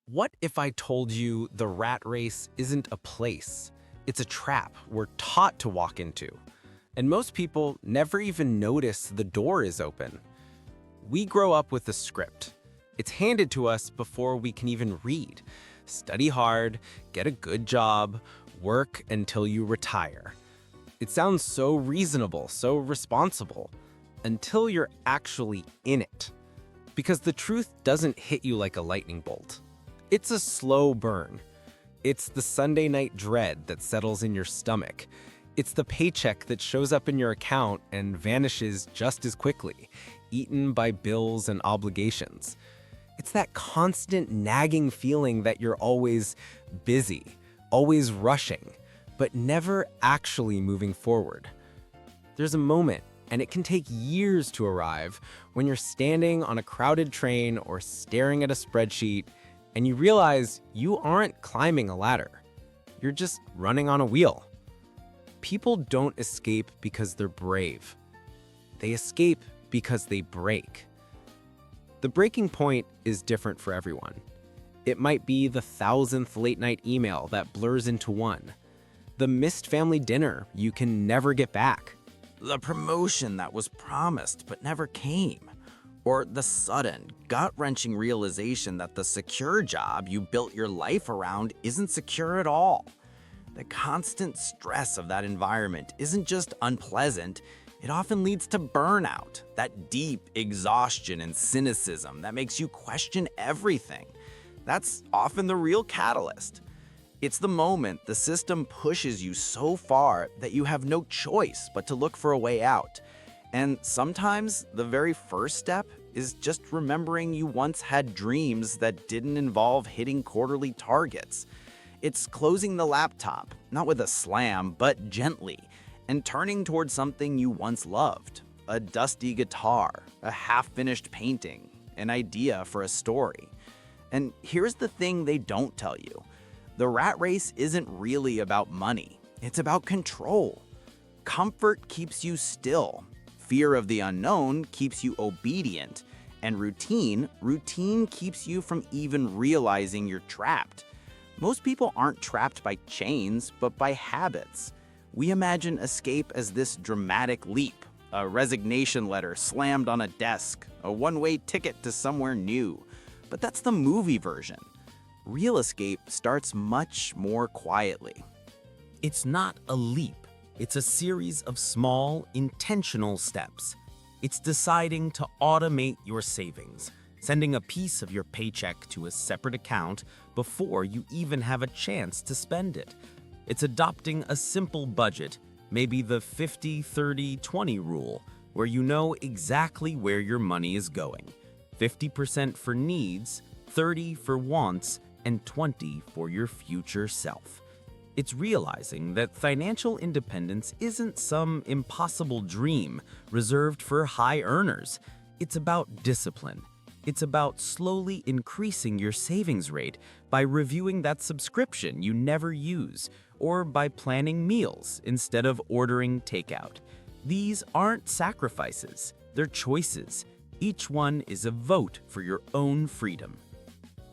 What if I told you the rat race isn't a place? It's a trap we're taught to walk into. And most people never even notice the door is open. We grow up with a script. It's handed to us before we can even read. Study hard, get a good job, work until you retire. It sounds so reasonable, so responsible, until you're actually in it. Because the truth doesn't hit you like a lightning bolt. It's a slow burn. It's the Sunday night dread that settles in your stomach. It's the paycheck that shows up in your account and vanishes just as quickly, eaten by bills and obligations. It's that constant nagging feeling that you're always busy, always rushing, but never actually moving forward. There's a moment, and it can take years to arrive, when you're standing on a crowded train or staring at a spreadsheet, and you realize you aren't climbing a ladder. You're just running on a wheel. People don't escape because they're brave. They escape because they break. The breaking point is different for everyone. It might be the 1,000th late-night email that blurs into one, the missed family dinner you can never get back, The promotion that was promised but never came. Or the sudden, gut-wrenching realization that the secure job you built your life around isn't secure at all. The constant stress of that environment isn't just unpleasant, it often leads to burnout, that deep exhaustion and cynicism that makes you question everything. That's often the real catalyst. It's the moment the system pushes you so far that you have no choice but to look for a way out. And sometimes the very first step is just remembering you once had dreams that didn't involve hitting quarterly targets. It's closing the laptop, not with a slam, but gently, and turning towards something you once loved. A dusty guitar, a half-finished painting, an idea for a story. And here's the thing they don't tell you. The rat race isn't really about money. It's about control. Comfort keeps you still. Fear of the unknown keeps you obedient. And routine keeps you from even realizing you're trapped. Most people aren't trapped by chains, but by habits. We imagine escape as this dramatic leap, a resignation letter slammed on a desk, a one-way ticket to somewhere new. But that's the movie version. Real escape starts much more quietly. It's not a leap. It's a series of small, intentional steps. It's deciding to automate your savings, sending a piece of your paycheck to a separate account before you even have a chance to spend it. It's adopting a simple budget, maybe the 50-30-20 rule, where you know exactly where your money is going. 50% for needs, 30 for wants, and 20 for your future self. It's realizing that financial independence isn't some impossible dream reserved for high earners. It's about discipline. It's about slowly increasing your savings rate by reviewing that subscription you never use, or by planning meals instead of ordering takeout. These aren't sacrifices, they're choices. Each one is a vote for your own freedom.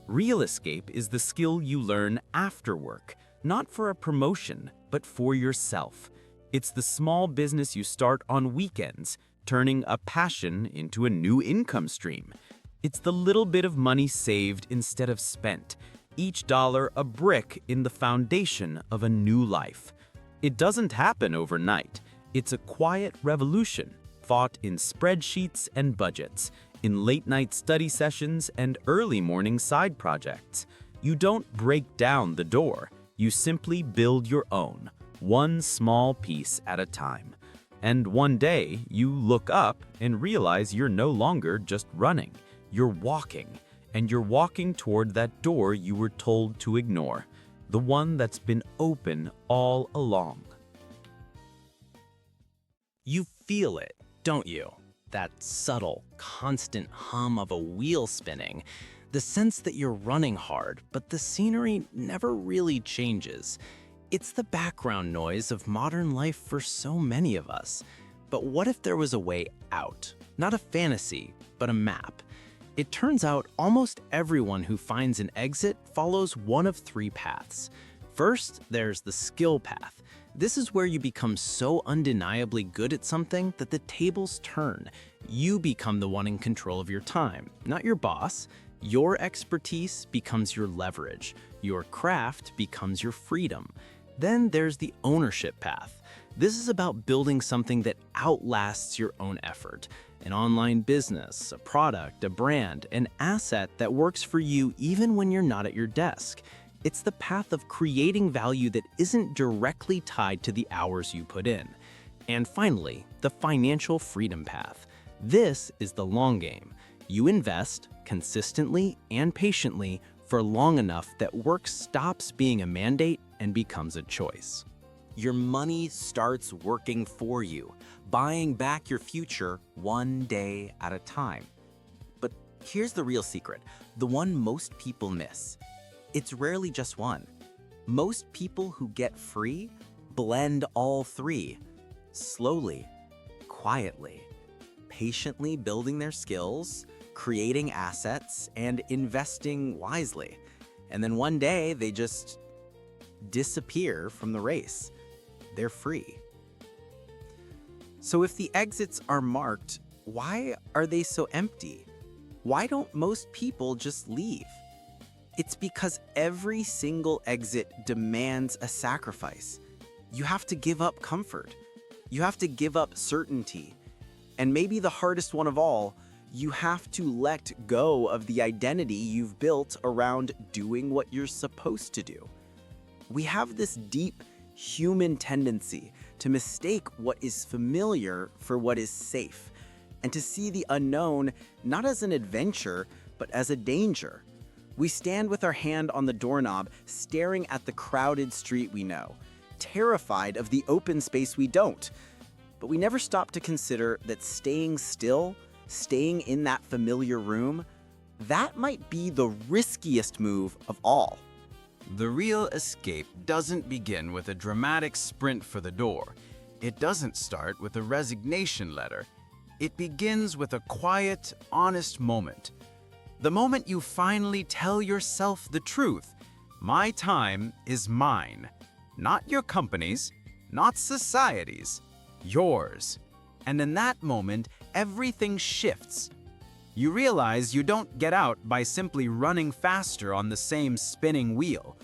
Real escape is the skill you learn after work, not for a promotion, but for yourself. It's the small business you start on weekends, turning a passion into a new income stream. It's the little bit of money saved instead of spent, each dollar a brick in the foundation of a new life. It doesn't happen overnight. It's a quiet revolution, fought in spreadsheets and budgets, in late-night study sessions and early morning side projects. You don't break down the door. You simply build your own, one small piece at a time. And one day, you look up and realize you're no longer just running. You're walking, and you're walking toward that door you were told to ignore, the one that's been open all along. You feel it, don't you? That subtle, constant hum of a wheel spinning. The sense that you're running hard, but the scenery never really changes. It's the background noise of modern life for so many of us. But what if there was a way out? Not a fantasy, but a map. It turns out almost everyone who finds an exit follows one of three paths. First, there's the skill path. This is where you become so undeniably good at something that the tables turn. You become the one in control of your time, not your boss. Your expertise becomes your leverage. Your craft becomes your freedom. Then there's the ownership path. This is about building something that outlasts your own effort. An online business, a product, a brand, an asset that works for you even when you're not at your desk. It's the path of creating value that isn't directly tied to the hours you put in. And finally, the financial freedom path. This is the long game. You invest consistently and patiently for long enough that work stops being a mandate and becomes a choice. Your money starts working for you, buying back your future one day at a time. But here's the real secret, the one most people miss. It's rarely just one. Most people who get free blend all three, slowly, quietly, patiently building their skills, creating assets, and investing wisely. And then one day they just disappear from the race. They're free. So if the exits are marked, why are they so empty? Why don't most people just leave? It's because every single exit demands a sacrifice. You have to give up comfort. You have to give up certainty. And maybe the hardest one of all, you have to let go of the identity you've built around doing what you're supposed to do. We have this deep human tendency to mistake what is familiar for what is safe, and to see the unknown not as an adventure, but as a danger. We stand with our hand on the doorknob, staring at the crowded street we know, terrified of the open space we don't. But we never stop to consider that staying still, staying in that familiar room, that might be the riskiest move of all. The real escape doesn't begin with a dramatic sprint for the door. It doesn't start with a resignation letter. It begins with a quiet, honest moment. The moment you finally tell yourself the truth. My time is mine. Not your company's, not society's, yours. And in that moment, everything shifts. You realize you don't get out by simply running faster on the same spinning wheel.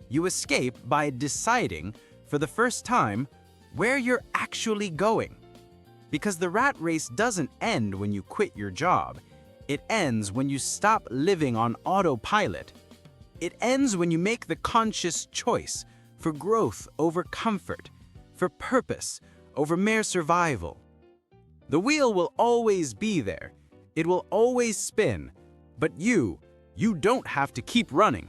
You escape by deciding, for the first time, where you're actually going. Because the rat race doesn't end when you quit your job. It ends when you stop living on autopilot. It ends when you make the conscious choice for growth over comfort, for purpose over mere survival. The wheel will always be there. It will always spin. But you don't have to keep running.